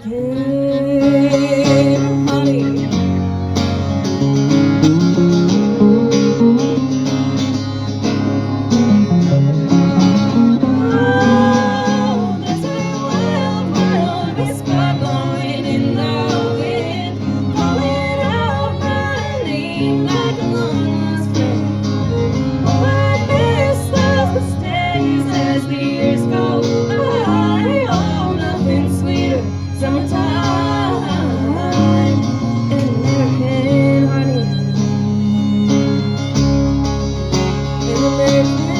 American honey. Oh, there's a wild, wild whisper blowing in the wind, calling out my name like a long-lost friend. Oh, I miss those mistakes as the years go by. Oh, nothing sweeter, summertime, and American honey, and American honey.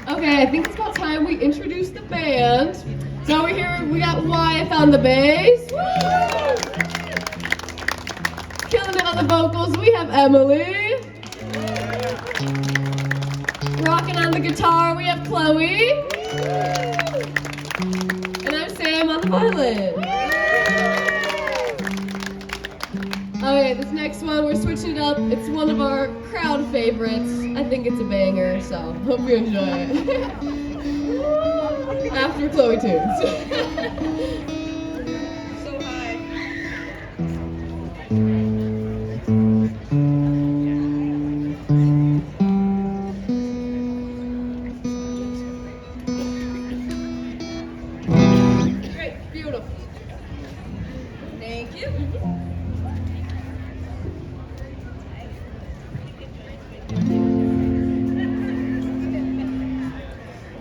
Okay, I think it's about time we introduce the band. So over here we got Wyatt on the bass. Woo! Killing it on the vocals, we have Emily. Rocking on the guitar, we have Chloe. And I'm Sam on the violin. Okay, this next one, we're switching it up. It's one of our crowd favorites. I think it's a banger, so hope you enjoy it. After Chloe tunes. So high. Great, beautiful. Thank you.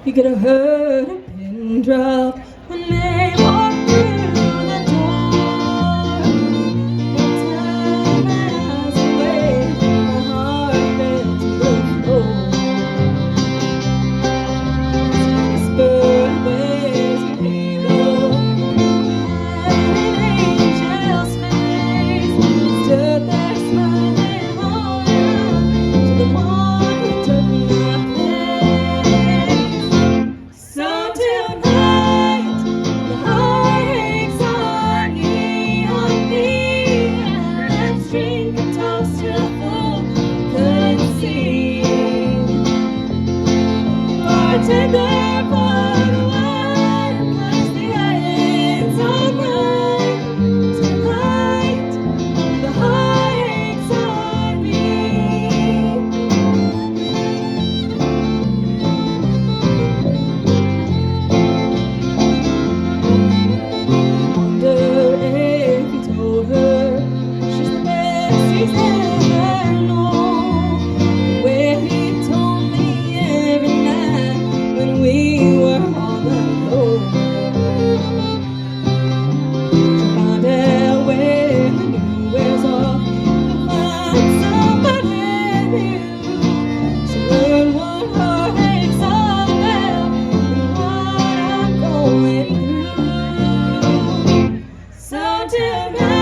You could have heard a pin drop when they walked through the door. Every time that I was away, my heart fell to the floor. Whispered ways of evil, and an angel's face stood there smiling all around to the one who took my place. So tonight, the heartaches on me, and let's drink a toast to the fool who couldn't see. Bartender, pour the wine, 'cause the island's alright. Tonight, the heartaches on me. Wonder if he told her she's the best he's ever known. The way he told me every night when we were all alone. She'll find out when the new wears off, you'll find somebody new. She'll learn what heartache's all about and what I'm going through. So tonight.